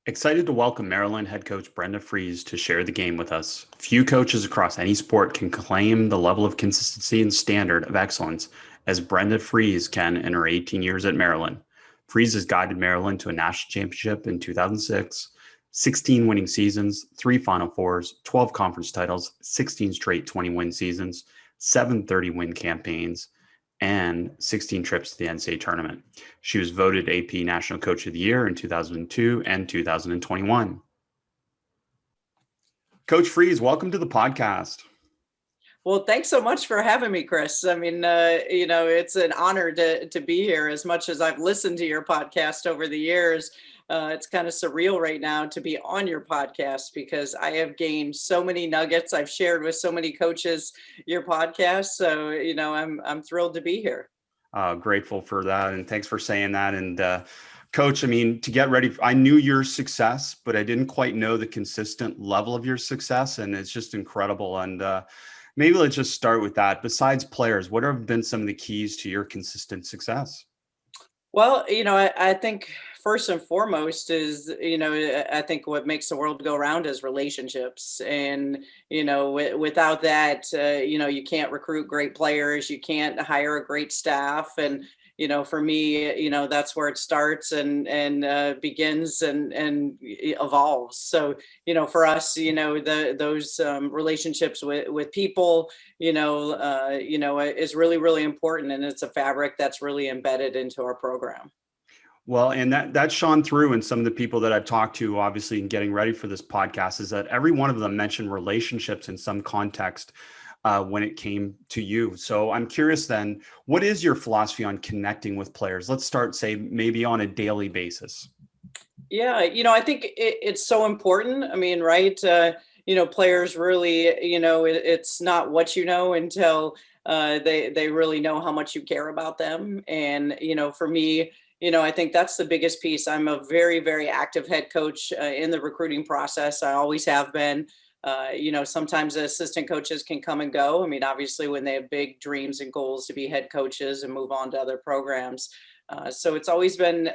Excited to welcome Maryland head coach Brenda Frese to share the game with us. Few coaches across any sport can claim the level of consistency and standard of excellence as Brenda Frese can in her 18 years at Maryland. Frese has guided Maryland to a national championship in 2006, 16 winning seasons, 3 Final Fours, 12 conference titles, 16 straight 20-win seasons, 7 30-win campaigns, and 16 trips to the NCAA tournament. She was voted AP National Coach of the Year in 2002 and 2021. Coach Frese, welcome to the podcast. Well, thanks so much for having me, Chris. I mean, it's an honor to be here. As much as I've listened to your podcast over the years, it's kind of surreal right now to be on your podcast because I have gained so many nuggets. I've shared with so many coaches your podcast. So, I'm thrilled to be here. Grateful for that. And thanks for saying that. And Coach, I mean, to get ready, I knew your success, but I didn't quite know the consistent level of your success. And it's just incredible. And maybe let's just start with that. Besides players, what have been some of the keys to your consistent success? Well, I think first and foremost is, I think what makes the world go round is relationships. And, without that, you can't recruit great players, you can't hire a great staff. And, for me, that's where it starts and begins and evolves. So, for us, those relationships with people, is really, really important. And it's a fabric that's really embedded into our program. Well, and that shone through in some of the people that I've talked to, obviously, in getting ready for this podcast, is that every one of them mentioned relationships in some context when it came to you. So I'm curious then, what is your philosophy on connecting with players? Let's start, say, maybe on a daily basis. Yeah, I think it's so important. I mean, right? Players really, it's not what you know until they really know how much you care about them. And, for me, I think that's the biggest piece. I'm a very, very active head coach in the recruiting process. I always have been. Sometimes the assistant coaches can come and go. I mean, obviously, when they have big dreams and goals to be head coaches and move on to other programs. So it's always been,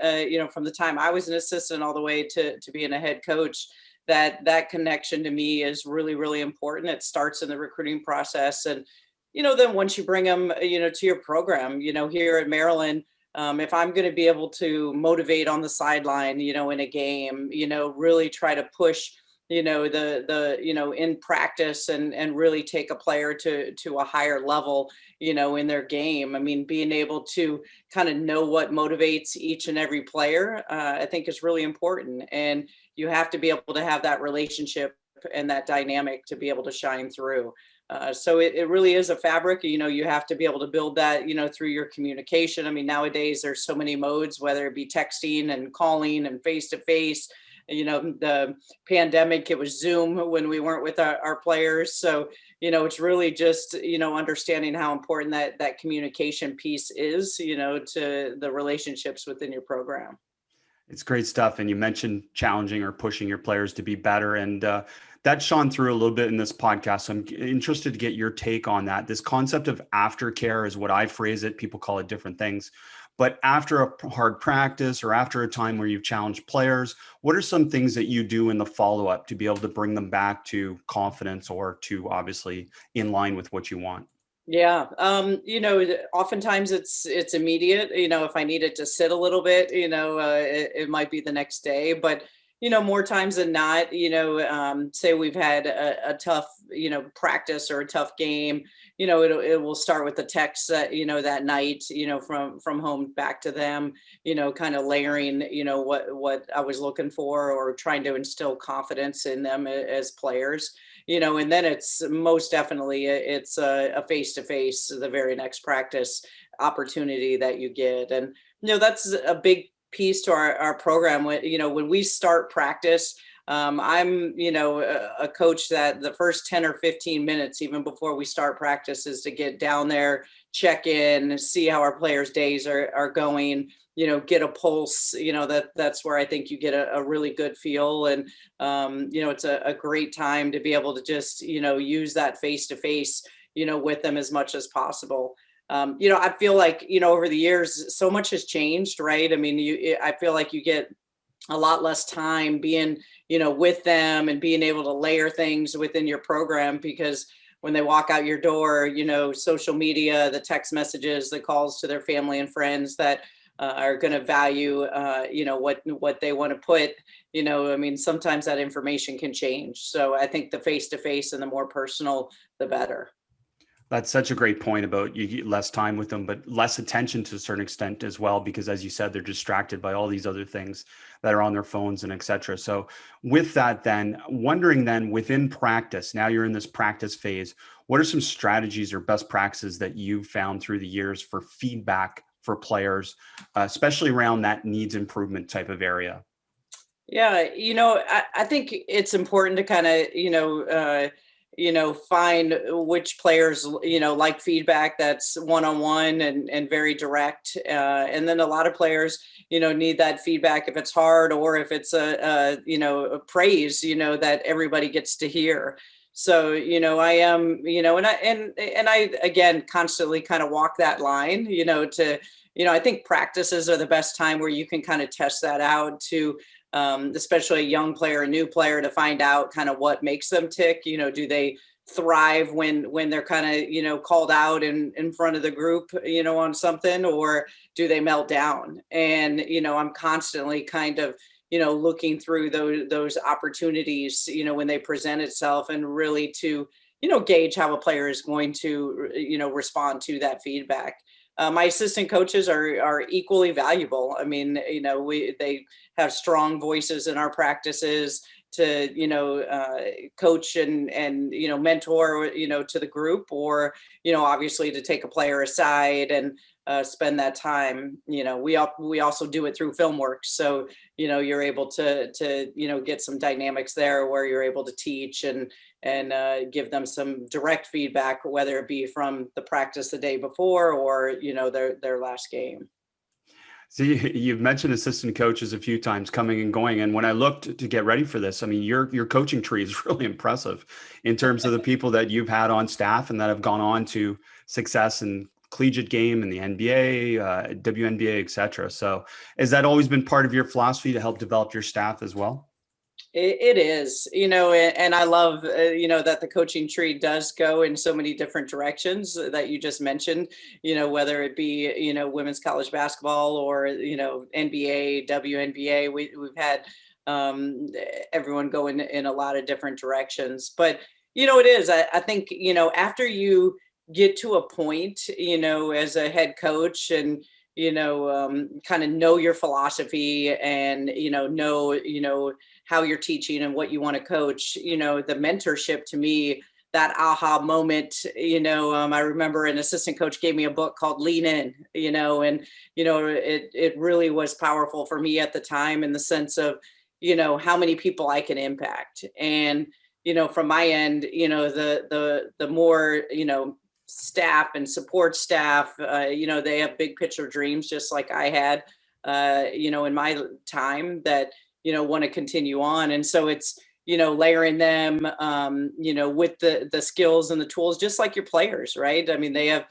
from the time I was an assistant all the way to being a head coach, that connection to me is really, really important. It starts in the recruiting process. And, then once you bring them, to your program, here at Maryland, if I'm going to be able to motivate on the sideline, in a game, really try to push, in practice and really take a player to a higher level, in their game. I mean, being able to kind of know what motivates each and every player, I think is really important. And you have to be able to have that relationship and that dynamic to be able to shine through. So it really is a fabric. You have to be able to build that, through your communication. I mean, nowadays there's so many modes, whether it be texting and calling and face-to-face. The pandemic, it was Zoom when we weren't with our players. So, it's really just, understanding how important that communication piece is, to the relationships within your program. It's great stuff. And you mentioned challenging or pushing your players to be better. And that shone through a little bit in this podcast. So I'm interested to get your take on that. This concept of aftercare is what I phrase it. People call it different things. But after a hard practice or after a time where you've challenged players, what are some things that you do in the follow-up to be able to bring them back to confidence or to obviously in line with what you want? Yeah. Oftentimes it's immediate, if I need it to sit a little bit, it might be the next day, but, more times than not, say we've had a tough, practice or a tough game, it will start with the text that, that night, from home back to them, kind of layering, what I was looking for or trying to instill confidence in them as players. And then it's most definitely it's a face-to-face, the very next practice opportunity that you get. And, that's a big piece to our program. When we start practice, I'm, a coach that the first 10 or 15 minutes, even before we start practice, is to get down there, check in, see how our players' days are going, get a pulse, that's where I think you get a really good feel. And, it's a great time to be able to just, use that face-to-face, with them as much as possible. I feel like, over the years, so much has changed, right? I mean, I feel like you get a lot less time being, with them and being able to layer things within your program, because when they walk out your door, social media, the text messages, the calls to their family and friends that are going to value, what they want to put, sometimes that information can change. So I think the face-to-face and the more personal, the better. That's such a great point about you get less time with them, but less attention to a certain extent as well, because as you said, they're distracted by all these other things that are on their phones and et cetera. So with that, then wondering then within practice, now you're in this practice phase, what are some strategies or best practices that you've found through the years for feedback for players, especially around that needs improvement type of area? Yeah, I think it's important to kind of, find which players, like feedback that's one-on-one and very direct. And then a lot of players, need that feedback if it's hard, or if it's a praise, that everybody gets to hear. So, I am, and I, again, constantly kind of walk that line, I think practices are the best time where you can kind of test that out to, especially a young player, a new player, to find out kind of what makes them tick. Do they thrive when they're kind of, called out in front of the group, on something, or do they melt down? And, I'm constantly kind of, looking through those opportunities, when they present itself, and really to, gauge how a player is going to, respond to that feedback. My assistant coaches are equally valuable. I mean, they have strong voices in our practices to, coach and mentor, to the group, or, obviously to take a player aside and spend that time. We also do it through film work. So, you're able to, get some dynamics there where you're able to teach and give them some direct feedback, whether it be from the practice the day before, or, their last game. So you've mentioned assistant coaches a few times coming and going. And when I looked to get ready for this, I mean, your coaching tree is really impressive in terms of the people that you've had on staff and that have gone on to success in collegiate game, in the NBA, WNBA, et cetera. So has that always been part of your philosophy to help develop your staff as well? It is, and I love, that the coaching tree does go in so many different directions that you just mentioned, whether it be, women's college basketball, or, NBA, WNBA. We've had everyone go in a lot of different directions. But, it is, I think, after you get to a point, as a head coach, and, kind of know your philosophy, and, know how you're teaching and what you want to coach, the mentorship, to me, that aha moment, I remember an assistant coach gave me a book called Lean In, and, it really was powerful for me at the time, in the sense of, how many people I can impact. And, from my end, the more, staff and support staff, they have big picture dreams, just like I had, in my time, that, want to continue on. And so it's, layering them, with the skills and the tools, just like your players, right? I mean, they have,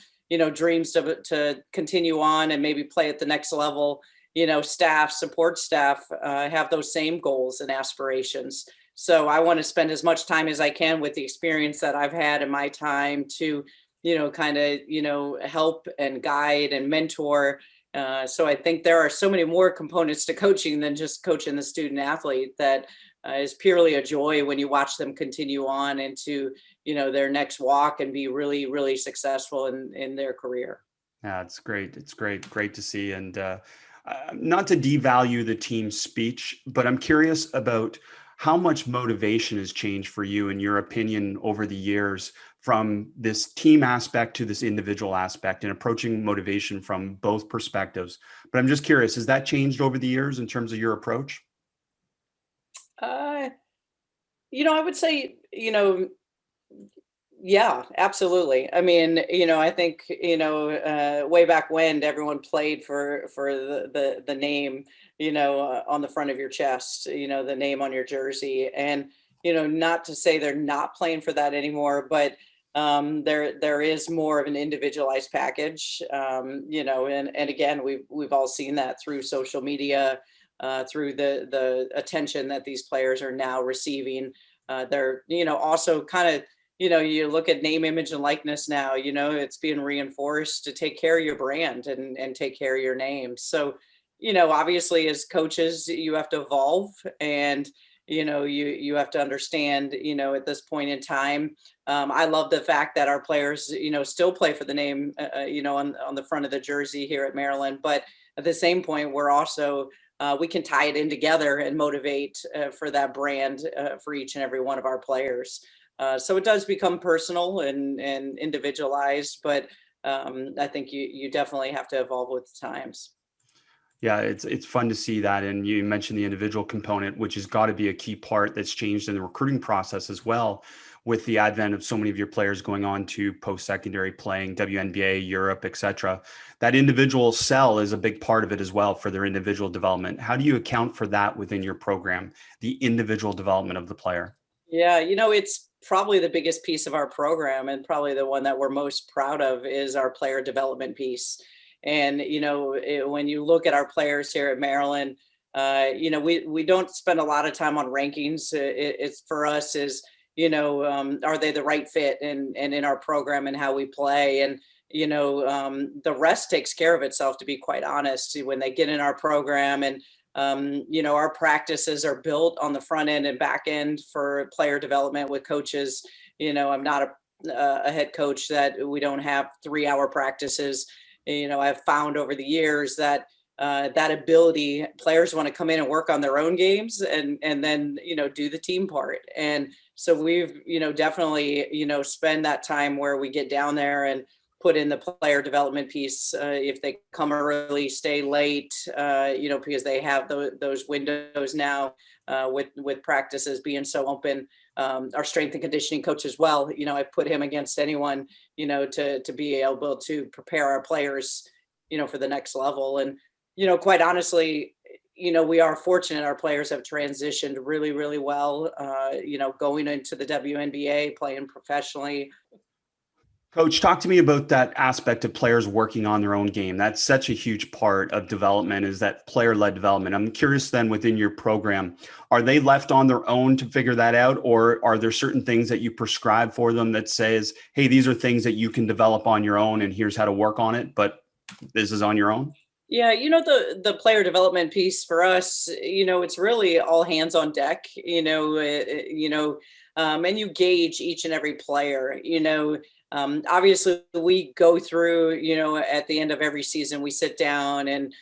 dreams to continue on and maybe play at the next level. Staff, support staff, have those same goals and aspirations. So I want to spend as much time as I can with the experience that I've had in my time to, kind of, help and guide and mentor. So I think there are so many more components to coaching than just coaching the student athlete, that is purely a joy when you watch them continue on into, their next walk, and be really, really successful in their career. Yeah, it's great. It's great to see. And not to devalue the team's speech, but I'm curious about how much motivation has changed for you, in your opinion, over the years, from this team aspect to this individual aspect, and approaching motivation from both perspectives. But I'm just curious, has that changed over the years in terms of your approach? Uh, I would say, yeah, absolutely. I mean, I think, way back when, everyone played for the name, on the front of your chest, the name on your jersey. And, not to say they're not playing for that anymore, but there is more of an individualized package, and again, we've all seen that through social media, through the attention that these players are now receiving. They're, also kind of, you look at name, image, and likeness now, it's being reinforced to take care of your brand and take care of your name. So, obviously as coaches, you have to evolve, and, you have to understand, at this point in time, I love the fact that our players, still play for the name, on the front of the jersey here at Maryland. But at the same point, we're also, we can tie it in together and motivate for that brand for each and every one of our players. So it does become personal and individualized, but I think you definitely have to evolve with the times. Yeah, it's fun to see that. And you mentioned the individual component, which has got to be a key part that's changed in the recruiting process as well, with the advent of so many of your players going on to post-secondary, playing WNBA, Europe, et cetera. That individual sell is a big part of it as well for their individual development. How do you account for that within your program, the individual development of the player? Yeah, it's probably the biggest piece of our program, and probably the one that we're most proud of is our player development piece. And, when you look at our players here at Maryland, we don't spend a lot of time on rankings. It's for us is, are they the right fit and in our program and how we play? And, the rest takes care of itself, to be quite honest. When they get in our program, and our practices are built on the front end and back end for player development with coaches. I'm not a head coach that we don't have 3-hour practices. I've found over the years that that ability, players want to come in and work on their own games and then, do the team part. And so we've, definitely, spend that time where we get down there and put in the player development piece. If they come early, stay late, because they have those windows now with practices being so open. Our strength and conditioning coach as well, I put him against anyone, to be able to prepare our players, for the next level. And, quite honestly, we are fortunate our players have transitioned really, really well, going into the WNBA, playing professionally. Coach, talk to me about that aspect of players working on their own game. That's such a huge part of development, is that player-led development. I'm curious then, within your program, are they left on their own to figure that out? Or are there certain things that you prescribe for them that says, hey, these are things that you can develop on your own and here's how to work on it, but this is on your own? Yeah, the player development piece for us, it's really all hands on deck, and you gauge each and every player. Obviously we go through, at the end of every season, we sit down and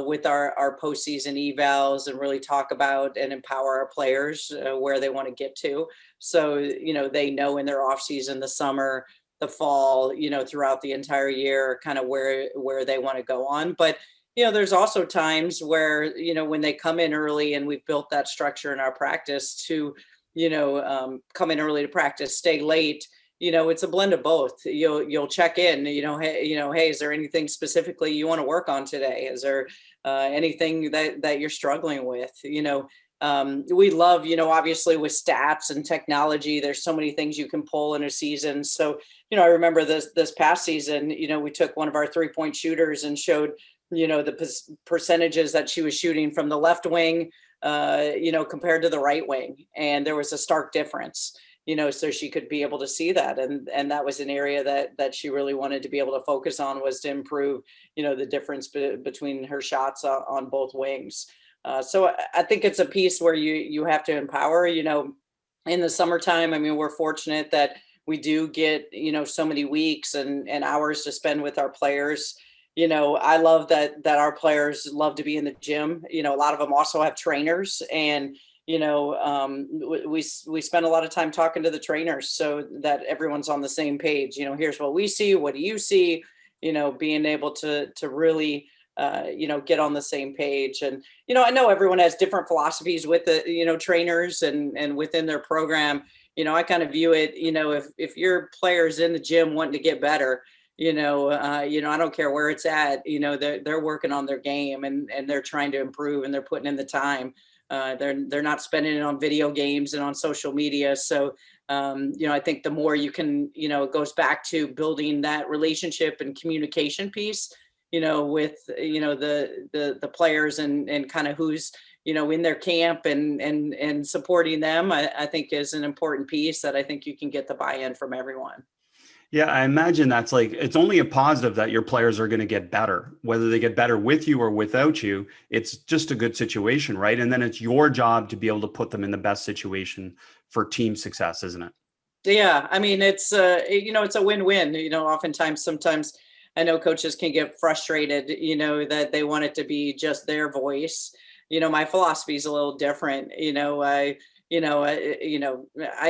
with our postseason evals and really talk about and empower our players where they want to get to. So, they know in their off season, the summer, the fall, throughout the entire year, kind of where they want to go on. But, there's also times where, when they come in early and we've built that structure in our practice to, come in early to practice, stay late, it's a blend of both. You'll check in, hey, is there anything specifically you want to work on today? Is there anything that you're struggling with? We love, obviously with stats and technology, there's so many things you can pull in a season. So, I remember this past season, we took one of our 3-point shooters and showed, the percentages that she was shooting from the left wing, compared to the right wing. And there was a stark difference, so she could be able to see that. And that was an area that she really wanted to be able to focus on, was to improve, the difference between her shots on both wings. So I think it's a piece where you have to empower, in the summertime. I mean, we're fortunate that we do get, so many weeks and hours to spend with our players. I love that our players love to be in the gym. A lot of them also have trainers, and, we spend a lot of time talking to the trainers so that everyone's on the same page. Here's what we see. What do you see? Being able to really, get on the same page. And, I know everyone has different philosophies with the, trainers and within their program. I kind of view it, if your player's in the gym wanting to get better, I don't care where it's at, they're working on their game and they're trying to improve and they're putting in the time. They're not spending it on video games and on social media. So, I think the more you can, it goes back to building that relationship and communication piece. with, the players and kind of who's, in their camp and supporting them, I think is an important piece that I think you can get the buy-in from everyone. Yeah, I imagine that's like, it's only a positive that your players are going to get better, whether they get better with you or without you. It's just a good situation, right? And then it's your job to be able to put them in the best situation for team success, isn't it? Yeah, I mean, it's a win-win. Sometimes I know coaches can get frustrated, that they want it to be just their voice. My philosophy is a little different. I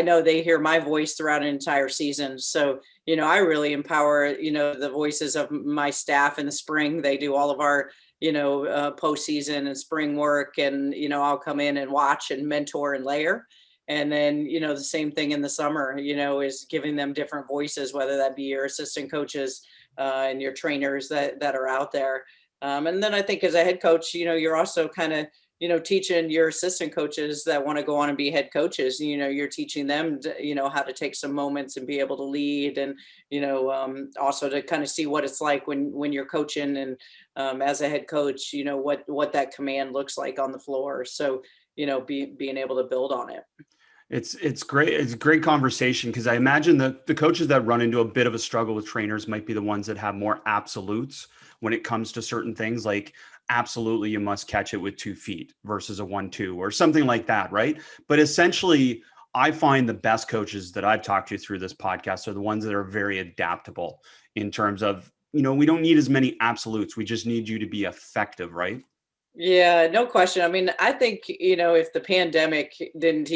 know they hear my voice throughout an entire season. So, I really empower, the voices of my staff in the spring. They do all of our, postseason and spring work, and, I'll come in and watch and mentor and layer. And then, the same thing in the summer, is giving them different voices, whether that be your assistant coaches and your trainers that are out there. And then I think as a head coach, you're also kind of, teaching your assistant coaches that want to go on and be head coaches. You're teaching them, how to take some moments and be able to lead, and, also to kind of see what it's like when you're coaching, and as a head coach, what that command looks like on the floor. So, being able to build on it. It's great. It's a great conversation, because I imagine that the coaches that run into a bit of a struggle with trainers might be the ones that have more absolutes when it comes to certain things, like absolutely you must catch it with 2 feet versus a 1-2 or something like that, right? But essentially, I find the best coaches that I've talked to through this podcast are the ones that are very adaptable in terms of, we don't need as many absolutes. We just need you to be effective, right? Yeah, no question. I mean, I think, if the pandemic didn't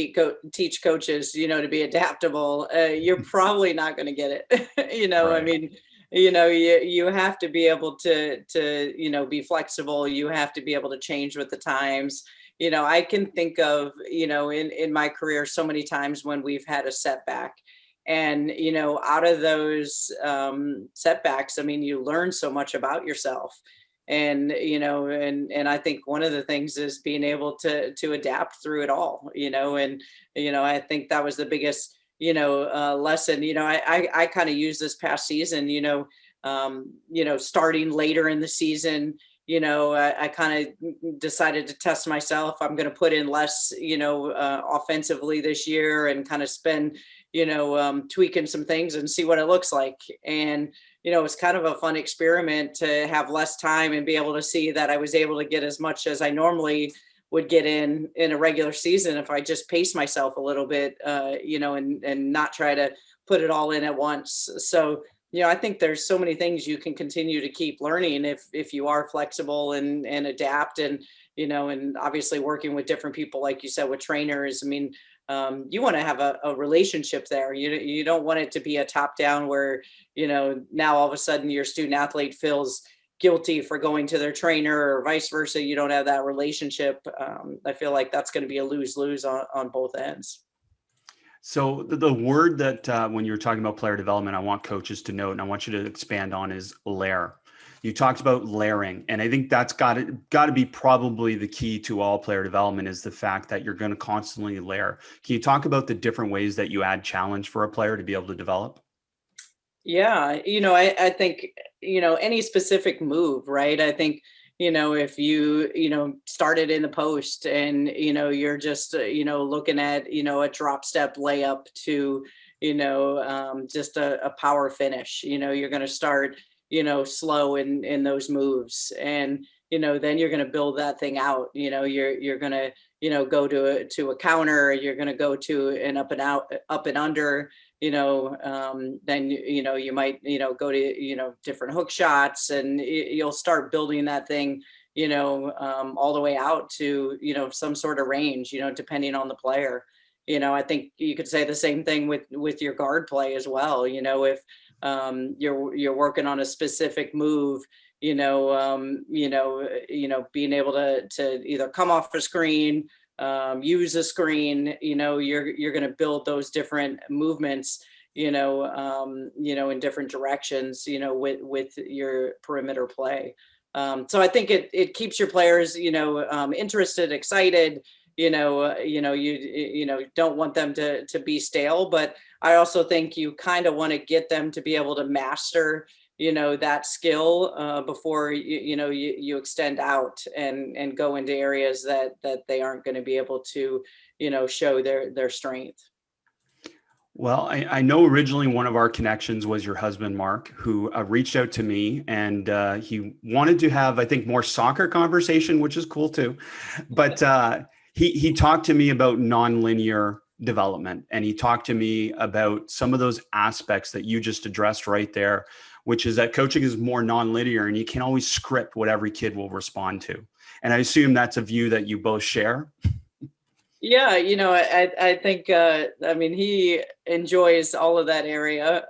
teach coaches, to be adaptable, you're probably not going to get it. I Right. mean, you have to be able to, be flexible. You have to be able to change with the times. I can think of, in my career, so many times when we've had a setback. And, out of those setbacks, I mean, you learn so much about yourself. And and I think one of the things is being able to adapt through it all. And I think that was the biggest lesson. I kind of used this past season, starting later in the season. I kind of decided to test myself. I'm going to put in less, offensively this year, and kind of spend, tweaking some things and see what it looks like. And it's kind of a fun experiment to have less time and be able to see that I was able to get as much as I normally would get in a regular season if I just pace myself a little bit, and not try to put it all in at once. So, I think there's so many things you can continue to keep learning if you are flexible and adapt, and, and obviously working with different people, like you said, with trainers. I mean, you want to have a relationship there. You don't want it to be a top down where, now all of a sudden your student athlete feels guilty for going to their trainer, or vice versa. You don't have that relationship. I feel like that's going to be a lose-lose on both ends. So the word that when you're talking about player development, I want coaches to note, and I want you to expand on, is layer. You talked about layering, and I think that's got to be probably the key to all player development, is the fact that you're going to constantly layer. Can you talk about the different ways that you add challenge for a player to be able to develop? Yeah, I think, any specific move, right? I think, if you started in the post, and, you're just, looking at, a drop step layup to, just a power finish, you're going to start, slow in those moves. And, then you're going to build that thing out. You're going to, go to a counter, you're going to go to an up and under, then you might go to different hook shots, and you'll start building that thing all the way out to some sort of range, depending on the player. I think you could say the same thing with your guard play as well. If you're working on a specific move, being able to either come off a screen, use a screen, you're going to build those different movements, in different directions, with your perimeter play. So I think it keeps your players, interested, excited. You don't want them to be stale, but I also think you kind of want to get them to be able to master, that skill before you extend out and go into areas that they aren't going to be able to, show their strength. Well, I know originally one of our connections was your husband, Mark, who reached out to me, and he wanted to have, I think, more soccer conversation, which is cool too. But he talked to me about nonlinear development, and he talked to me about some of those aspects that you just addressed right there, which is that coaching is more nonlinear, and you can't always script what every kid will respond to. And I assume that's a view that you both share. Yeah, I think I mean, he enjoys all of that area.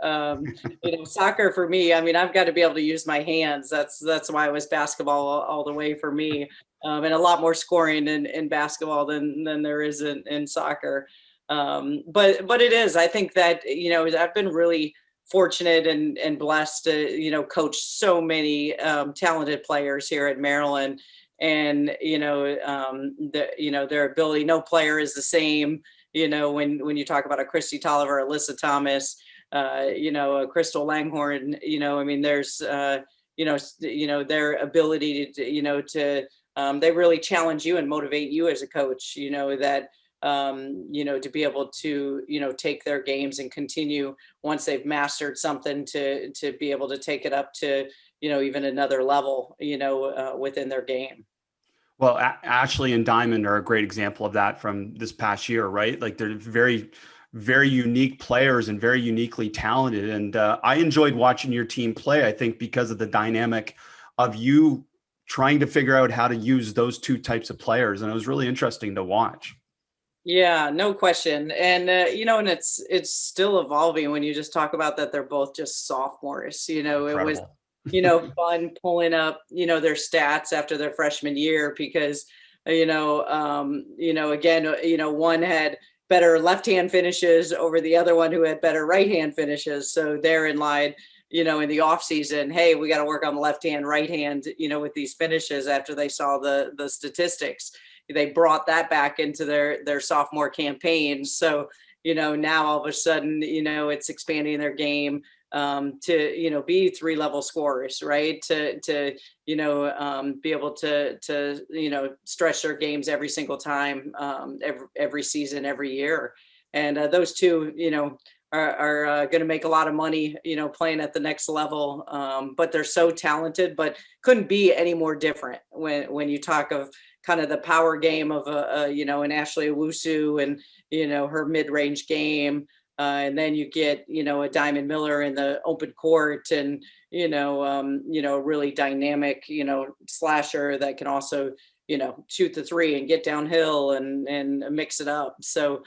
Soccer for me, I mean, I've got to be able to use my hands. That's why it was basketball all the way for me, and a lot more scoring in basketball than there is in soccer. But it is. I think that I've been really fortunate and blessed to coach so many talented players here at Maryland. And their ability, no player is the same. When you talk about a Christy Tolliver, Alyssa Thomas, a Crystal Langhorn, I mean, there's their ability to they really challenge you and motivate you as a coach, that to be able to take their games and continue once they've mastered something to be able to take it up to even another level, within their game. Well, Ashley and Diamond are a great example of that from this past year, right? Like they're very, very unique players and very uniquely talented. And I enjoyed watching your team play, I think, because of the dynamic of you trying to figure out how to use those two types of players. And it was really interesting to watch. Yeah, no question. And and it's still evolving when you just talk about that they're both just sophomores. It was Incredible. fun pulling up, their stats after their freshman year because, again, one had better left-hand finishes over the other one who had better right-hand finishes. So they're in line, in the off season, hey, we got to work on the left-hand, right-hand, with these finishes after they saw the statistics. They brought that back into their sophomore campaign. So, now all of a sudden, it's expanding their game to be 3-level scorers, right? To be able to stretch their games every single time, every season, every year. And those two, are going to make a lot of money, playing at the next level. But they're so talented, but couldn't be any more different when you talk of kind of the power game of an Ashley Owusu and her mid-range game. And then you get, a Diamond Miller in the open court and, really dynamic, slasher that can also, shoot the three and get downhill and mix it up. So,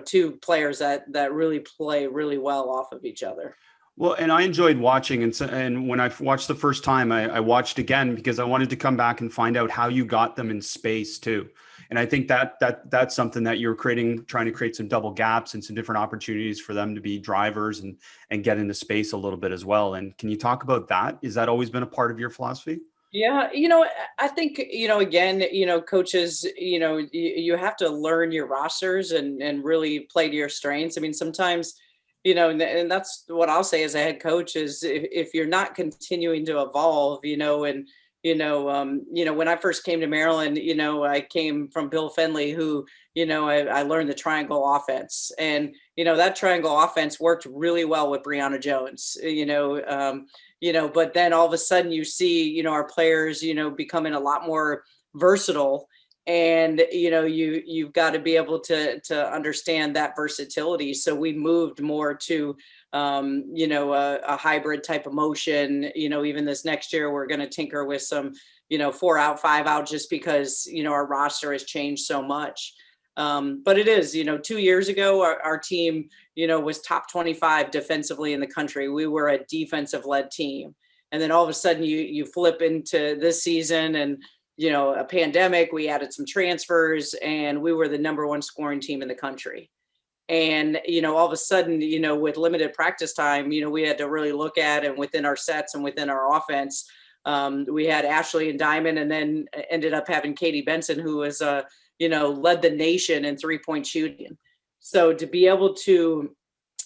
two players that really play really well off of each other. Well, and I enjoyed watching, and when I watched the first time, I watched again because I wanted to come back and find out how you got them in space too. And I think that's something that you're trying to create some double gaps and some different opportunities for them to be drivers and get into space a little bit as well. And can you talk about that? Is that always been a part of your philosophy? Yeah, I think, again, coaches, you have to learn your rosters and really play to your strengths. I mean, sometimes, and that's what I'll say as a head coach is if you're not continuing to evolve, and, when I first came to Maryland, I came from Bill Fenley, who, I learned the triangle offense. And, that triangle offense worked really well with Brianna Jones, but then all of a sudden you see, our players, becoming a lot more versatile. And, you've got to be able to understand that versatility. So we moved more to, a hybrid type of motion. Even this next year, we're going to tinker with some, 4 out, 5 out, just because, our roster has changed so much. But it is, 2 years ago, our team, was top 25 defensively in the country. We were a defensive led team. And then all of a sudden you flip into this season and, a pandemic, we added some transfers and we were the number 1 scoring team in the country. And, all of a sudden, with limited practice time, we had to really look at, and within our sets and within our offense, we had Ashley and Diamond, and then ended up having Katie Benson, who was, led the nation in 3-point shooting. So to be able to,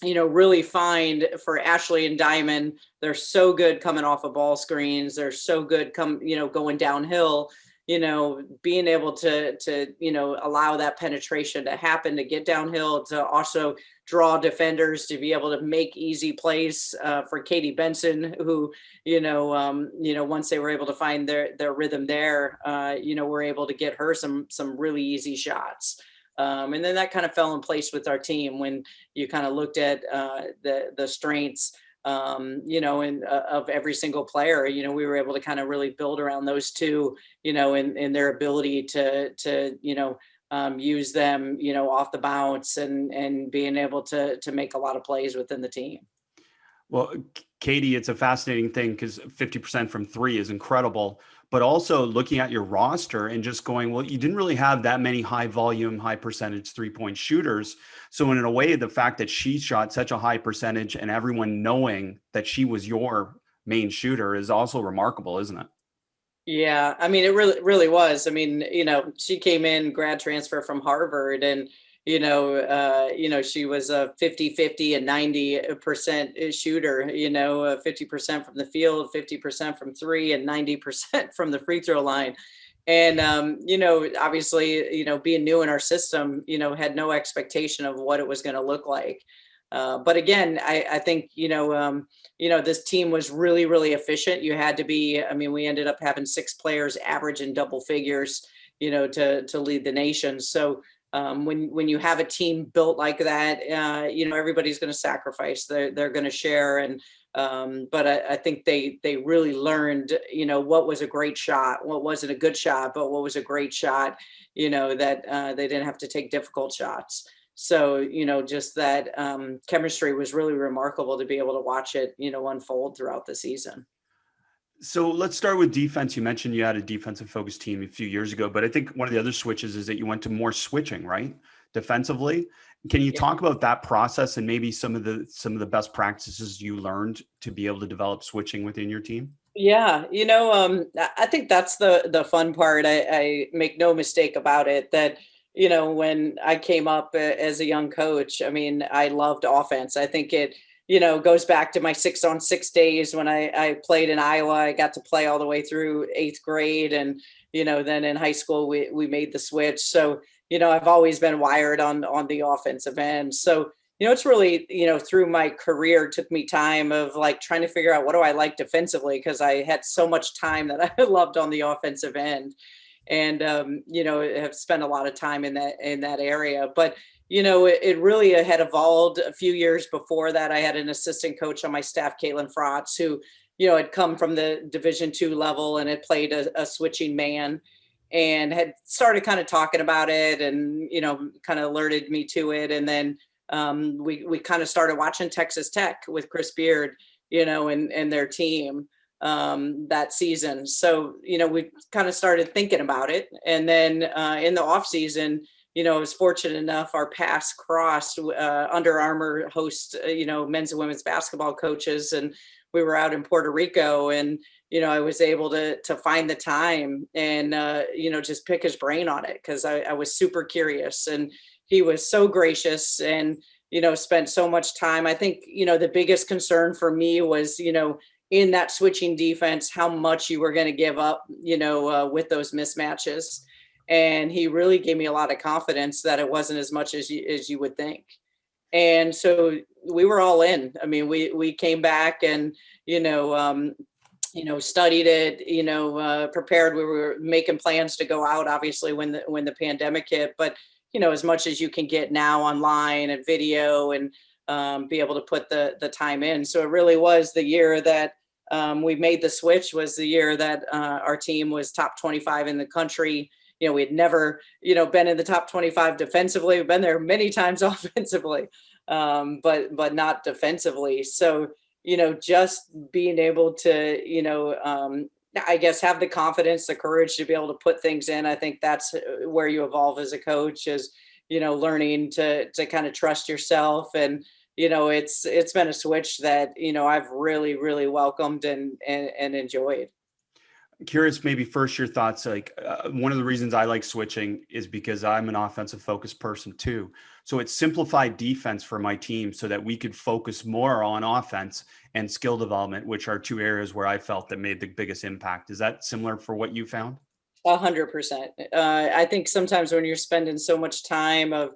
really find for Ashley and Diamond, they're so good coming off of ball screens. They're so good going downhill, being able to, allow that penetration to happen, to get downhill, to also draw defenders, to be able to make easy plays for Katie Benson, who, once they were able to find their rhythm there, we're able to get her some really easy shots. And then that kind of fell in place with our team when you kind of looked at the strengths, of every single player. We were able to kind of really build around those two, in their ability to use them, off the bounce and being able to make a lot of plays within the team. Well, Katie, it's a fascinating thing because 50% from three is incredible, but also looking at your roster and just going, well, you didn't really have that many high volume, high percentage 3-point shooters. So in a way, the fact that she shot such a high percentage and everyone knowing that she was your main shooter is also remarkable, isn't it? Yeah, I mean, it really was. I mean, she came in grad transfer from Harvard, and she was a 50-50 and 90% shooter, 50% from the field, 50% from three, and 90% from the free throw line. And, obviously, being new in our system, had no expectation of what it was going to look like. But again, I think, this team was really, really efficient. You had to be, I mean, we ended up having 6 players average in double figures, to lead the nation. So when you have a team built like that, everybody's going to sacrifice, they're going to share. And but I think they really learned, what was a great shot, what wasn't a good shot, but what was a great shot, that they didn't have to take difficult shots. So, just that chemistry was really remarkable to be able to watch it, unfold throughout the season. So let's start with defense. You mentioned you had a defensive focused team a few years ago, but I think one of the other switches is that you went to more switching, right? Defensively. Can you talk about that process and maybe some of the best practices you learned to be able to develop switching within your team? Yeah, I think that's the fun part. I make no mistake about it that, when I came up as a young coach, I mean, I loved offense. I think it, goes back to my 6-on-6 days when I played in Iowa. I got to play all the way through 8th grade. And, then in high school, we made the switch. So, I've always been wired on the offensive end. So, it's really, through my career, took me time of like trying to figure out what do I like defensively, because I had so much time that I loved on the offensive end. And, have spent a lot of time in that area. But, it really had evolved a few years before that. I had an assistant coach on my staff, Caitlin Frotz, who, had come from the Division II level and had played a switching man and had started kind of talking about it and, kind of alerted me to it. And then we kind of started watching Texas Tech with Chris Beard, and their team that season. So, we kind of started thinking about it. And then in the off season, I was fortunate enough, our paths crossed. Under Armour hosts, men's and women's basketball coaches, and we were out in Puerto Rico, and I was able to find the time and just pick his brain on it, because I was super curious, and he was so gracious and spent so much time. I think the biggest concern for me was in that switching defense, how much you were going to give up with those mismatches. And he really gave me a lot of confidence that it wasn't as much as you would think. And so we were all in. I mean, we came back and, studied it, prepared. We were making plans to go out, obviously, when the pandemic hit, but, as much as you can get now online and video and be able to put the time in. So it really was the year that we made the switch, was the year that our team was top 25 in the country. We had never, been in the top 25 defensively. We've been there many times offensively, but not defensively. So, just being able to, I guess, have the confidence, the courage to be able to put things in. I think that's where you evolve as a coach, is, learning to kind of trust yourself. And, it's been a switch that, I've really, really welcomed and enjoyed. Curious, maybe first your thoughts. Like one of the reasons I like switching is because I'm an offensive focused person too. So it simplified defense for my team so that we could focus more on offense and skill development, which are two areas where I felt that made the biggest impact. Is that similar for what you found? 100%. I think sometimes when you're spending so much time of,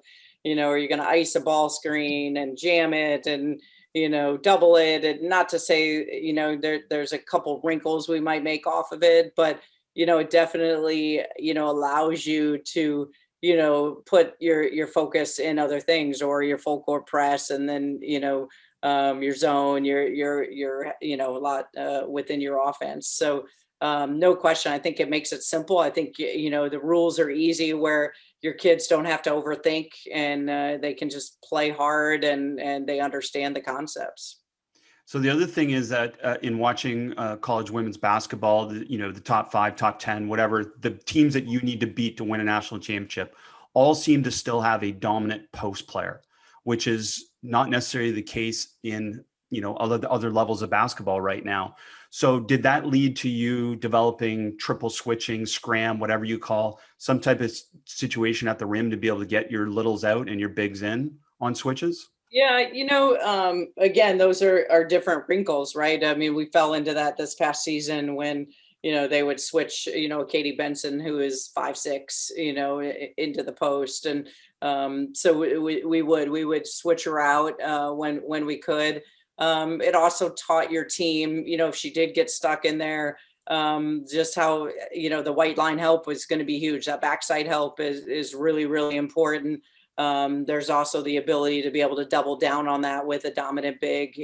are you going to ice a ball screen and jam it and, double it, and not to say, there's a couple wrinkles we might make off of it, but, it definitely, allows you to, put your focus in other things, or your full court press, and then, your zone, a lot within your offense. So, no question. I think it makes it simple. I think, the rules are easy where your kids don't have to overthink, and they can just play hard, and they understand the concepts. So the other thing is that in watching college women's basketball, the top 5, top 10, whatever, the teams that you need to beat to win a national championship all seem to still have a dominant post player, which is not necessarily the case in, other levels of basketball right now. So did that lead to you developing triple switching, scram, whatever you call, some type of situation at the rim to be able to get your littles out and your bigs in on switches? Yeah, again, those are different wrinkles, right? I mean, we fell into that this past season when, they would switch, Katie Benson, who is 5'6", into the post. And so we would switch her out when we could. It also taught your team, if she did get stuck in there, just how, the white line help was going to be huge. That backside help is really, really important. There's also the ability to be able to double down on that with a dominant big,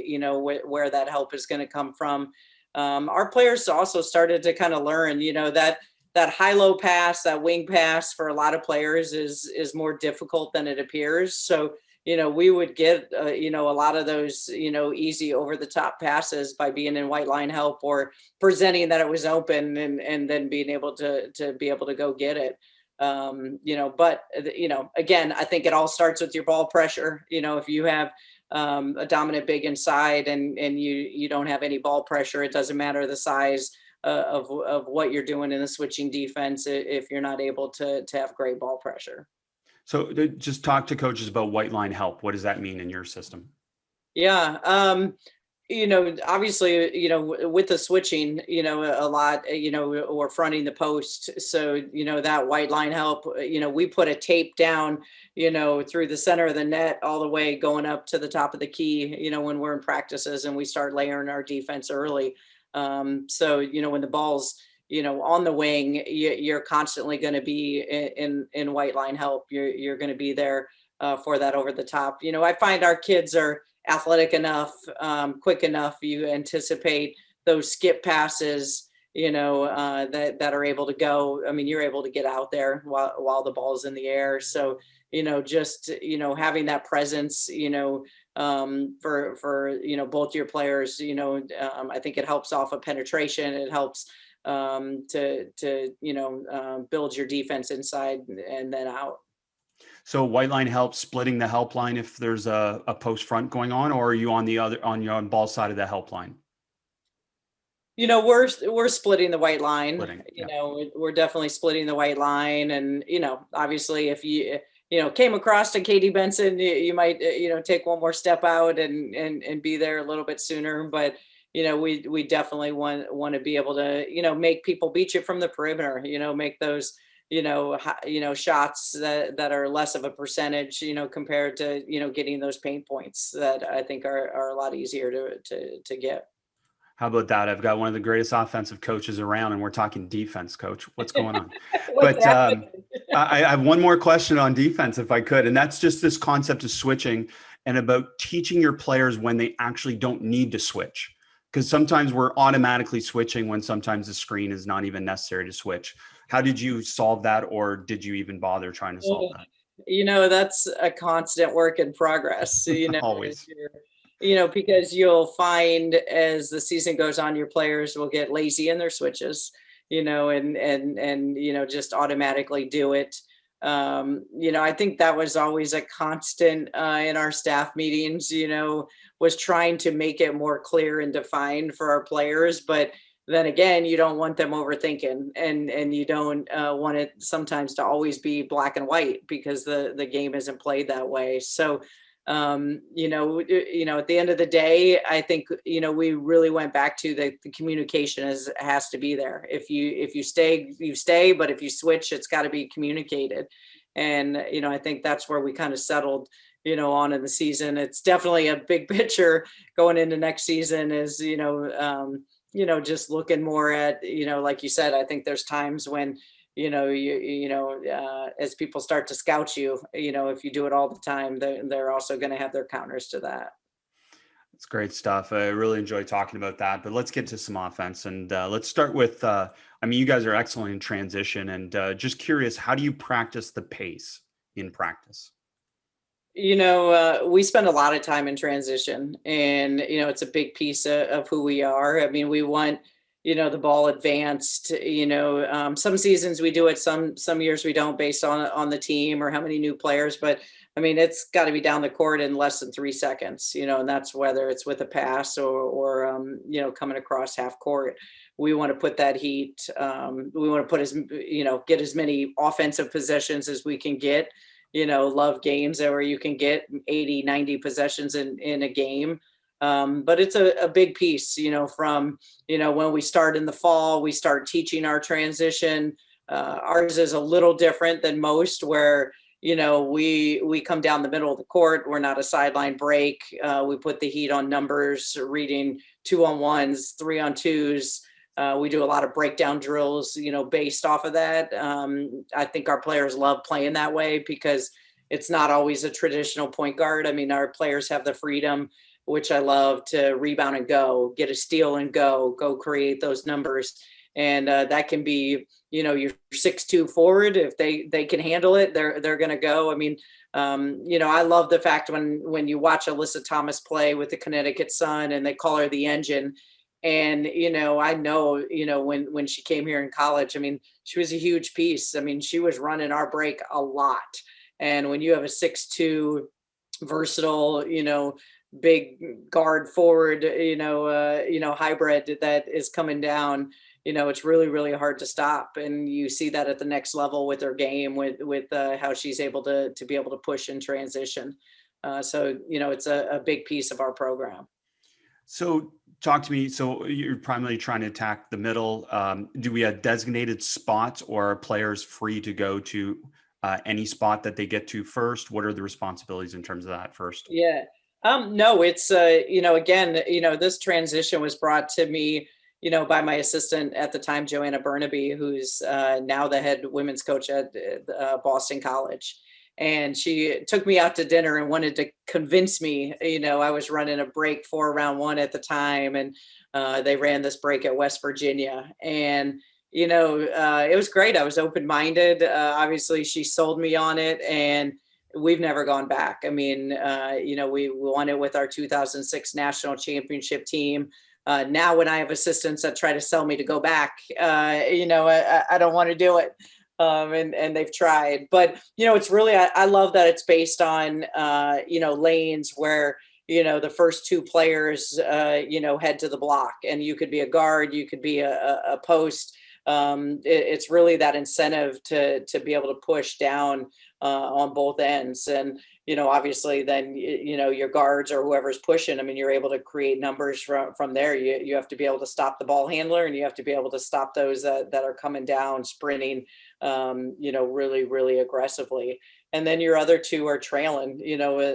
where that help is going to come from. Our players also started to kind of learn, that high-low pass, that wing pass for a lot of players is more difficult than it appears. So, we would get, a lot of those, easy over the top passes by being in white line help, or presenting that it was open, and then being able to be able to go get it. But again, I think it all starts with your ball pressure. If you have a dominant big inside, and you don't have any ball pressure, it doesn't matter the size of what you're doing in the switching defense if you're not able to have great ball pressure. So just talk to coaches about white line help. What does that mean in your system? Yeah. Obviously, with the switching, a lot, or fronting the post. So, that white line help, we put a tape down, through the center of the net, all the way going up to the top of the key, when we're in practices, and we start layering our defense early. So, when the ball's, on the wing, you're constantly going to be in white line help. You're going to be there for that over the top. I find our kids are athletic enough, quick enough. You anticipate those skip passes, that are able to go. I mean, you're able to get out there while the ball's in the air. So, just, having that presence, for both your players, I think it helps off of penetration. It helps to build your defense inside and then out. So white line helps splitting the help line if there's a post front going on, or are you on your ball side of the help line? We're splitting the white line. Splitting, yeah. We're definitely splitting the white line, and obviously, if you came across to Katie Benson, you might take one more step out and be there a little bit sooner. But we definitely want to be able to make people beat you from the perimeter. Make those shots that are less of a percentage, compared to, getting those paint points that I think are a lot easier to get. How about that? I've got one of the greatest offensive coaches around, and we're talking defense, coach. What's going on? But I have one more question on defense, if I could, and that's just this concept of switching and about teaching your players when they actually don't need to switch. Because sometimes we're automatically switching when sometimes the screen is not even necessary to switch. How did you solve that, or did you even bother trying to solve that? That's a constant work in progress. Always. Because you'll find as the season goes on, your players will get lazy in their switches, and just automatically do it. I think that was always a constant in our staff meetings, was trying to make it more clear and defined for our players. But then again, you don't want them overthinking, and you don't want it sometimes to always be black and white, because the game isn't played that way. So at the end of the day, I think, we really went back to the communication has to be there. If you stay, you stay, but if you switch, it's got to be communicated. And, I think that's where we kind of settled, on in the season. It's definitely a big picture going into next season is, just looking more at, like you said, I think there's times when, as people start to scout you, if you do it all the time, they're also going to have their counters to that. It's great stuff. I really enjoy talking about that, but let's get to some offense, and let's start with, you guys are excellent in transition, and just curious, how do you practice the pace in practice? We spend a lot of time in transition, and, it's a big piece of who we are. I mean, we want, the ball advanced, some seasons we do it, some years we don't, based on the team or how many new players, but I mean, it's got to be down the court in less than 3 seconds, and that's whether it's with a pass or coming across half court. We want to put that heat. We want to get as many offensive possessions as we can get. Love games where you can get 80, 90 possessions in a game. But it's a big piece, from, when we start in the fall, we start teaching our transition. Ours is a little different than most, where, we come down the middle of the court. We're not a sideline break. We put the heat on numbers, reading 2-on-1s, 3-on-2s. We do a lot of breakdown drills, based off of that. I think our players love playing that way, because it's not always a traditional point guard. I mean, our players have the freedom, which I love, to rebound and go, get a steal and go create those numbers. And that can be, your 6'2" forward. If they can handle it, they're going to go. I mean, I love the fact when you watch Alyssa Thomas play with the Connecticut Sun, and they call her the engine. And, I know, when she came here in college, I mean, she was a huge piece. I mean, she was running our break a lot. And when you have a 6'2" versatile, big guard forward, hybrid that is coming down, it's really, really hard to stop. And you see that at the next level with her game, with how she's able to be able to push in transition. So, it's a big piece of our program. So talk to me. So you're primarily trying to attack the middle. Do we have designated spots, or are players free to go to any spot that they get to first? What are the responsibilities in terms of that first? Yeah. No, it's, again, this transition was brought to me, by my assistant at the time, Joanna Burnaby, who's now the head women's coach at Boston College. And she took me out to dinner and wanted to convince me, I was running a break for round one at the time. And they ran this break at West Virginia. And, it was great. I was open-minded. Obviously, she sold me on it, and we've never gone back. I mean, we won it with our 2006 national championship team. Now, when I have assistants that try to sell me to go back, I don't want to do it. And they've tried, but, it's really, I love that it's based on, lanes where, the first two players, head to the block, and you could be a guard, you could be a post. It's really that incentive to be able to push down on both ends. And, obviously then, your guards or whoever's pushing, I mean, you're able to create numbers from there. You have to be able to stop the ball handler, and you have to be able to stop those that are coming down, sprinting, really, really aggressively. And then your other two are trailing,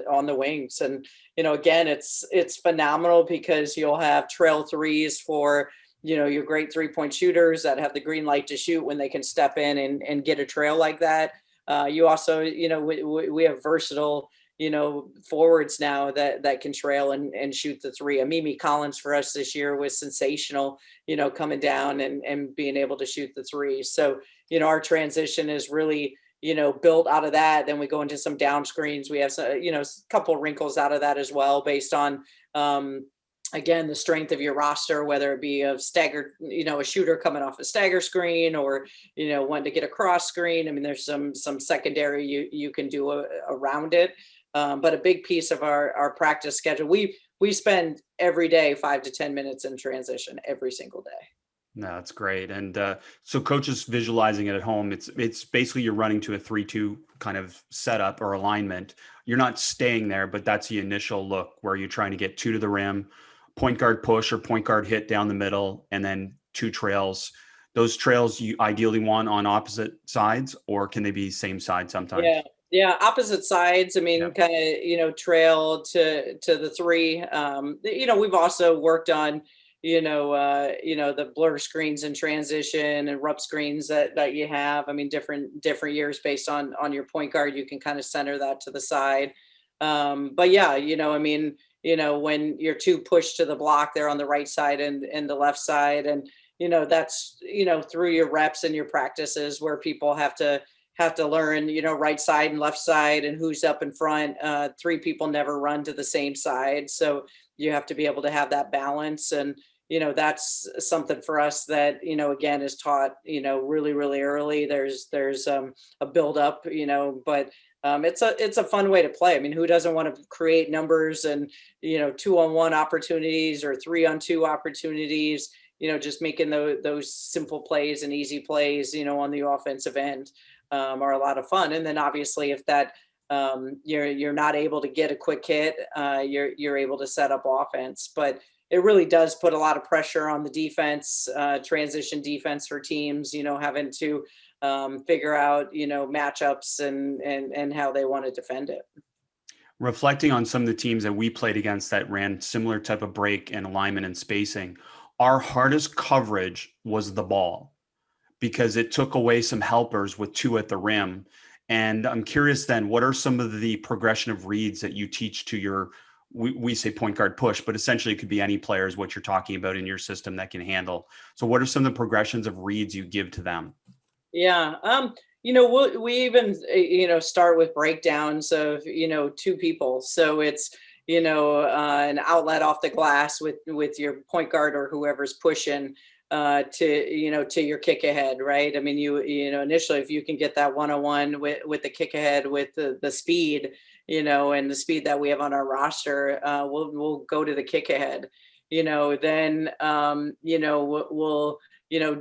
on the wings. And, again, it's phenomenal, because you'll have trail threes for, your great 3-point shooters that have the green light to shoot when they can step in and get a trail like that. You also, we have versatile, forwards now that can trail and shoot the three. Mimi Collins for us this year was sensational, coming down and being able to shoot the three. So, our transition is really, built out of that. Then we go into some down screens. We have some, a couple of wrinkles out of that as well, based on, again, the strength of your roster, whether it be a staggered, a shooter coming off a stagger screen, or, wanting to get a cross screen. I mean, there's some secondary you can do around it. But a big piece of our practice schedule, we spend every day 5 to 10 minutes in transition every single day. No, that's great. And so coaches visualizing it at home, it's basically you're running to a 3-2 kind of setup or alignment. You're not staying there, but that's the initial look where you're trying to get two to the rim, point guard push or point guard hit down the middle, and then two trails. Those trails you ideally want on opposite sides, or can they be same side Yeah. sometimes? Yeah. Opposite sides. I Yeah. mean, kind of, trail to the three. We've also worked on, the blur screens in transition and rub screens that you have. I mean, different years based on your point guard, you can kind of center that to the side. But yeah, I mean, when you're two pushed to the block, they're on the right side and the left side. And, that's, through your reps and your practices where people have to learn, right side and left side and who's up in front. Three people never run to the same side. So you have to be able to have that balance. And, that's something for us that, again, is taught, really, really early. There's a build up, but it's a fun way to play. I mean, who doesn't want to create numbers and, 2-on-1 opportunities or 3-on-2 opportunities, just making those simple plays and easy plays, on the offensive end. Are a lot of fun. And then obviously if that you're not able to get a quick hit, you're able to set up offense. But it really does put a lot of pressure on the defense, transition defense for teams, having to figure out, matchups and how they want to defend it. Reflecting on some of the teams that we played against that ran similar type of break and alignment and spacing, our hardest coverage was the ball because it took away some helpers with two at the rim. And I'm curious then, what are some of the progression of reads that you teach to your, we say point guard push, but essentially it could be any players, what you're talking about in your system that can handle. So what are some of the progressions of reads you give to them? Yeah. We even, start with breakdowns of, two people. So it's, an outlet off the glass with your point guard or whoever's pushing to your kick ahead, right? I mean, initially, if you can get that one-on-one with the kick ahead with the speed, and the speed that we have on our roster, we'll go to the kick ahead, then, we'll,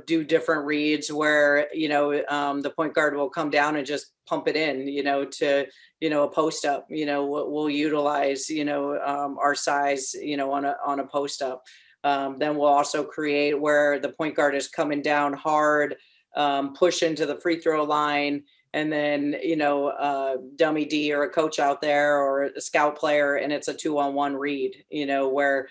do different reads where, the point guard will come down and just pump it in, to, a post up, we'll utilize, our size, on a post up. Then we'll also create where the point guard is coming down hard, push into the free throw line, and then, dummy D or a coach out there or a scout player, and it's a 2-on-1 read, where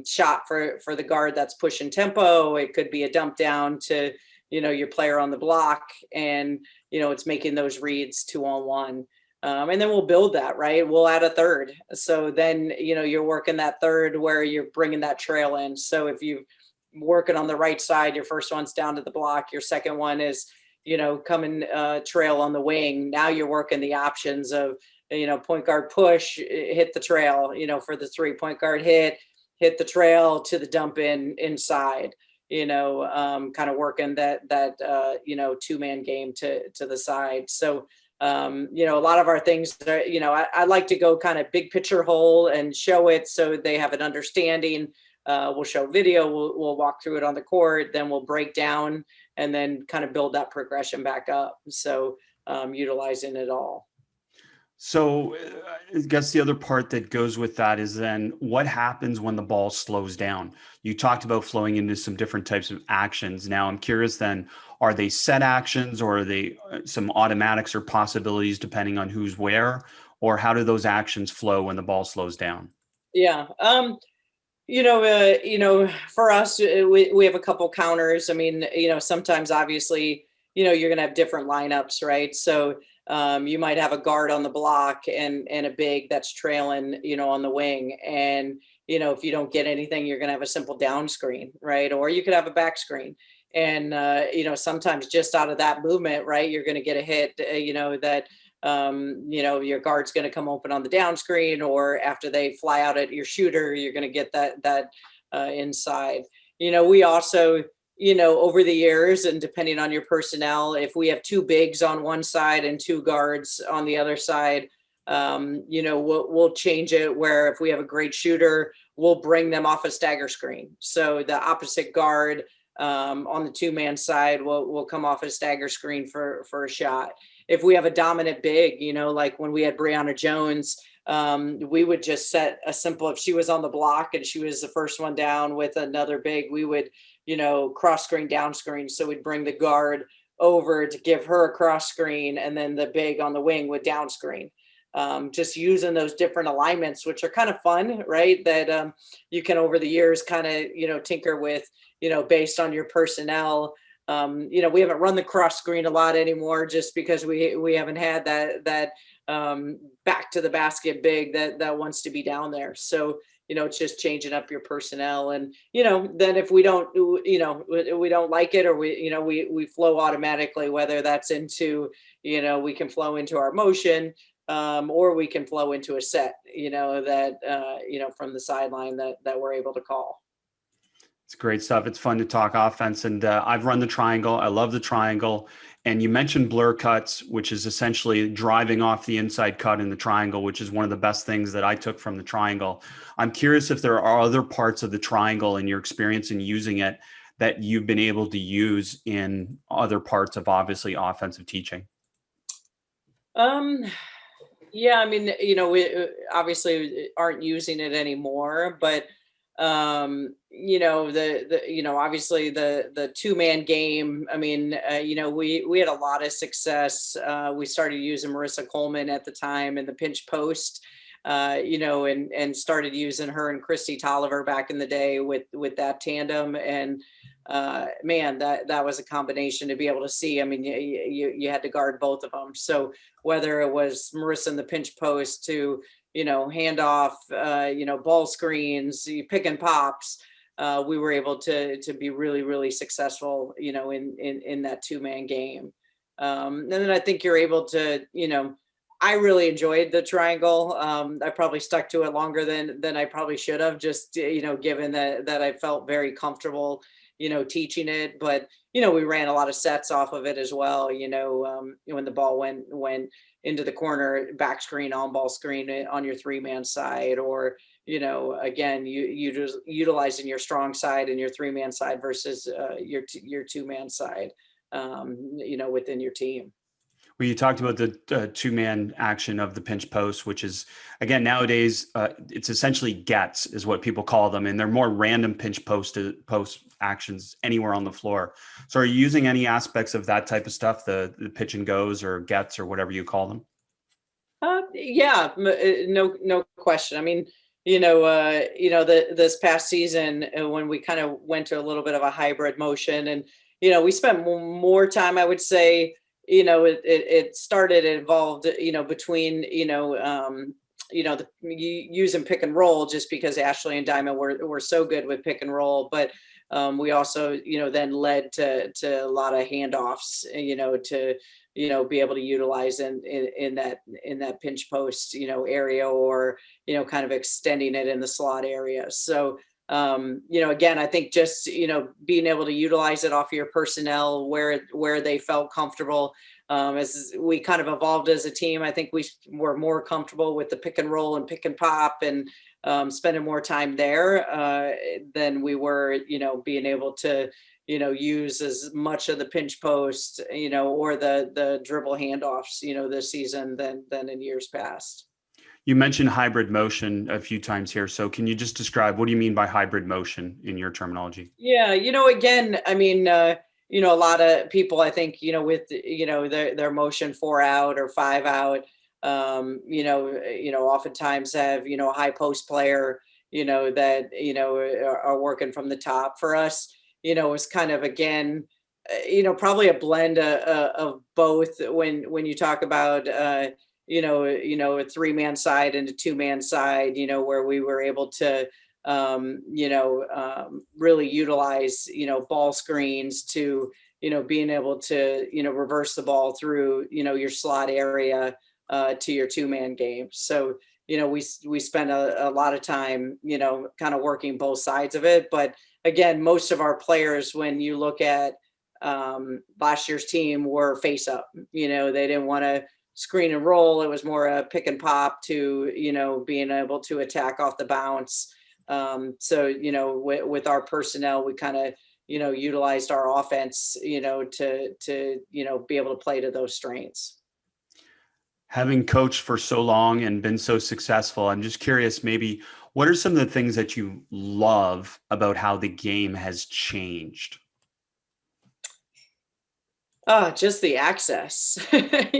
shot for the guard that's pushing tempo. It could be a dump down to, your player on the block, and, it's making those reads 2-on-1. And then we'll build that, right? We'll add a third. So then, you're working that third where you're bringing that trail in. So if you're working on the right side, your first one's down to the block. Your second one is, coming trail on the wing. Now you're working the options of, point guard push, hit the trail, for the 3-point guard hit the trail to the dump inside, kind of working that two-man game to the side. So, a lot of our things are, I like to go kind of big picture whole and show it so they have an understanding. We'll show video, we'll walk through it on the court, then we'll break down and then kind of build that progression back up. So utilizing it all. So I guess the other part that goes with that is then what happens when the ball slows down? You talked about flowing into some different types of actions. Now I'm curious then, are they set actions or are they some automatics or possibilities depending on who's where? Or how do those actions flow when the ball slows down? Yeah. For us, we have a couple counters. I mean, sometimes obviously, you're going to have different lineups, right? So you might have a guard on the block and a big that's trailing, on the wing. And, if you don't get anything, you're going to have a simple down screen, right? Or you could have a back screen. And, sometimes just out of that movement, right, you're going to get a hit, that your guard's going to come open on the down screen, or after they fly out at your shooter, you're going to get that inside. We also, over the years, and depending on your personnel, if we have two bigs on one side and two guards on the other side, we'll change it where if we have a great shooter, we'll bring them off a stagger screen. So the opposite guard On the two-man side, we'll come off a stagger screen for a shot. If we have a dominant big, like when we had Brianna Jones, we would just set a simple, if she was on the block and she was the first one down with another big, we would, cross screen, down screen. So we'd bring the guard over to give her a cross screen, and then the big on the wing would down screen. Just using those different alignments, which are kind of fun, right? That you can over the years kind of, tinker with, based on your personnel. We haven't run the cross screen a lot anymore just because we haven't had that back to the basket big that wants to be down there. So, it's just changing up your personnel. And, then if we don't, we don't like it, or we flow automatically, whether that's into, we can flow into our motion, or we can flow into a set, from the sideline that we're able to call. It's great stuff. It's fun to talk offense. And I've run the triangle. I love the triangle. And you mentioned blur cuts, which is essentially driving off the inside cut in the triangle, which is one of the best things that I took from the triangle. I'm curious if there are other parts of the triangle in your experience in using it that you've been able to use in other parts of obviously offensive teaching. Yeah, I mean, we obviously aren't using it anymore, but obviously the two-man game. I mean, we had a lot of success. We started using Marissa Coleman at the time in the pinch post, and started using her and Christy Tolliver back in the day with that tandem. And man, that was a combination to be able to see. I mean, you had to guard both of them. So whether it was Marissa in the pinch post to handoff, ball screens, pick and pops, we were able to be really, really successful, in that two-man game. And then I think you're able to, I really enjoyed the triangle. I probably stuck to it longer than I probably should have, just, given that I felt very comfortable, teaching it. But, we ran a lot of sets off of it as well. When the ball went into the corner, back screen, on ball screen on your three-man side, or, again, you just utilizing your strong side and your three-man side versus your two-man side, within your team. Well, you talked about the two-man action of the pinch post, which is, again, nowadays, it's essentially gets is what people call them. And they're more random pinch post actions anywhere on the floor. So are you using any aspects of that type of stuff, the pitch and goes or gets or whatever you call them? Yeah, no question. I mean, this past season when we kind of went to a little bit of a hybrid motion, and, we spent more time, I would say, it started, it evolved, between, using pick and roll, just because Ashley and Diamond were so good with pick and roll. But we also, then led to a lot of handoffs, to, be able to utilize in that pinch post, area, or, kind of extending it in the slot area. So, again, I think just, being able to utilize it off your personnel where they felt comfortable. As we kind of evolved as a team, I think we were more comfortable with the pick and roll and pick and pop, and spending more time there than we were, being able to, use as much of the pinch post, or the dribble handoffs, this season than in years past. You mentioned hybrid motion a few times here. So can you just describe, what do you mean by hybrid motion in your terminology? Yeah, again, I mean, a lot of people, I think, with, their motion 4 out or 5 out, oftentimes have, a high post player, that, are working from the top. For us, it's kind of, again, probably a blend of both when you talk about, a three-man side and a two-man side, where we were able to, really utilize, ball screens to, being able to, reverse the ball through, your slot area to your two-man game. So, we spent a lot of time, kind of working both sides of it. But again, most of our players, when you look at last year's team, were face up. They didn't want to screen and roll. It was more a pick and pop to, being able to attack off the bounce. So, with our personnel, we kind of, utilized our offense, to be able to play to those strengths. Having coached for so long and been so successful, I'm just curious, maybe what are some of the things that you love about how the game has changed? Just the access. I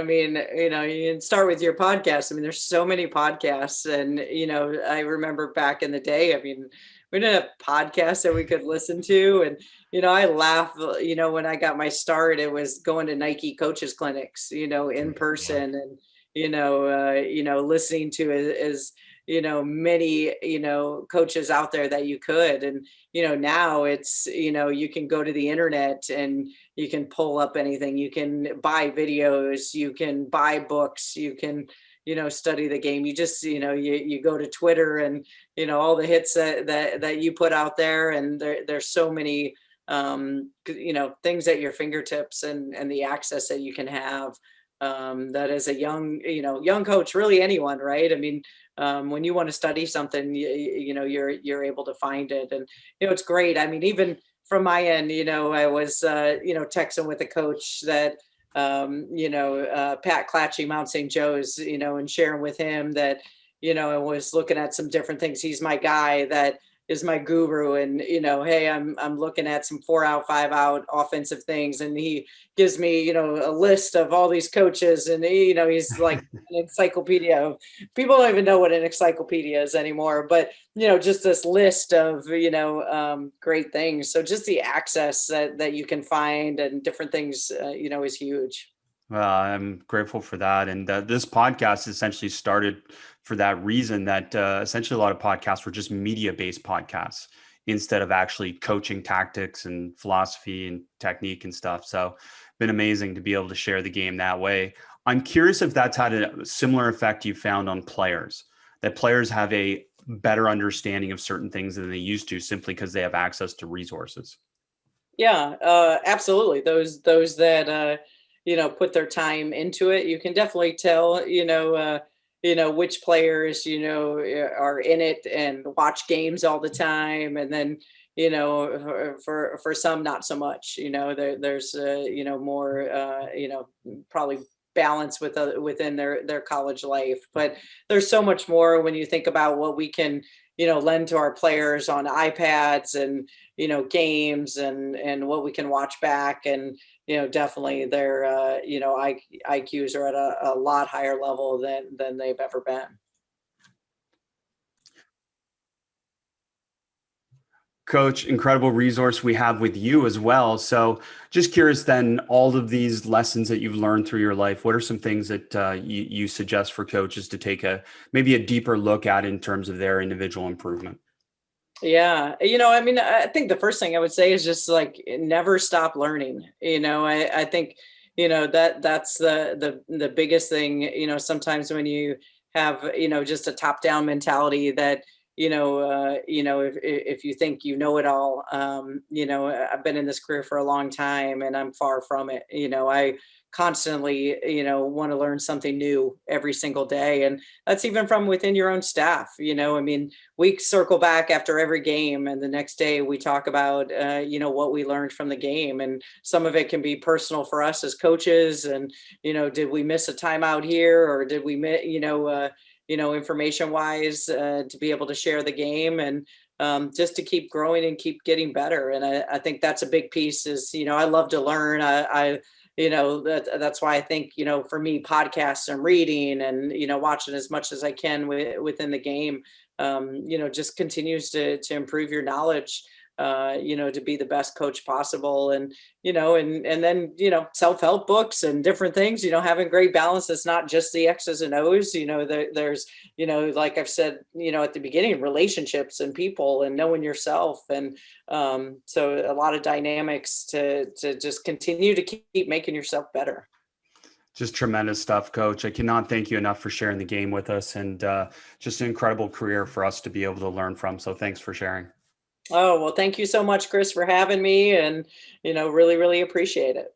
mean, you can start with your podcast. I mean, there's so many podcasts, and I remember back in the day. I mean, we didn't have podcasts that we could listen to, and I laugh. When I got my start, it was going to Nike coaches clinics, in person, and listening to as many coaches out there that you could. And now it's you can go to the internet and you can pull up anything, you can buy videos, you can buy books, you can study the game. You just you go to Twitter, and all the hits that you put out there, and there's so many things at your fingertips, and the access that you can have, that as a young coach, really anyone, right? I mean, when you want to study something, you're able to find it. And it's great. I mean, even from my end, I was texting with a coach that Pat Clatchy, Mount St. Joe's, and sharing with him that I was looking at some different things. He's my guy that is my guru, and hey, I'm looking at some 4 out, 5 out offensive things, and he gives me a list of all these coaches, and he's like an encyclopedia. People don't even know what an encyclopedia is anymore, but just this list of great things. So just the access that you can find and different things is huge. Well, I'm grateful for that. And this podcast essentially started for that reason, that essentially a lot of podcasts were just media-based podcasts instead of actually coaching tactics and philosophy and technique and stuff. So been amazing to be able to share the game that way. I'm curious if that's had a similar effect you found on players, that players have a better understanding of certain things than they used to simply because they have access to resources. Yeah, absolutely. Those that put their time into it, you can definitely tell, which players, are in it and watch games all the time. And then, for some, not so much, there's, more, probably balance within their college life. But there's so much more when you think about what we can, lend to our players on iPads and, games, and what we can watch back. And definitely their IQs are at a lot higher level than they've ever been. Coach, incredible resource we have with you as well. So just curious then, all of these lessons that you've learned through your life, what are some things that you suggest for coaches to take maybe a deeper look at in terms of their individual improvement? Yeah. I mean, I think the first thing I would say is just like never stop learning. I think, that's the biggest thing. Sometimes when you have, just a top down mentality that, if you think you know it all, I've been in this career for a long time and I'm far from it. I constantly, want to learn something new every single day. And that's even from within your own staff. I mean, we circle back after every game, and the next day we talk about, what we learned from the game. And some of it can be personal for us as coaches. And, did we miss a timeout here, or did we miss, information wise, to be able to share the game, and just to keep growing and keep getting better. And I think that's a big piece is, I love to learn. That's why I think, for me, podcasts and reading and, watching as much as I can within the game, just continues to improve your knowledge, to be the best coach possible. And, and then, self-help books and different things, having great balance. It's not just the X's and O's, there's, like I've said, at the beginning, relationships and people and knowing yourself. And so a lot of dynamics to just continue to keep making yourself better. Just tremendous stuff, Coach. I cannot thank you enough for sharing the game with us, and just an incredible career for us to be able to learn from. So thanks for sharing. Oh, well, thank you so much, Chris, for having me, and, really, really appreciate it.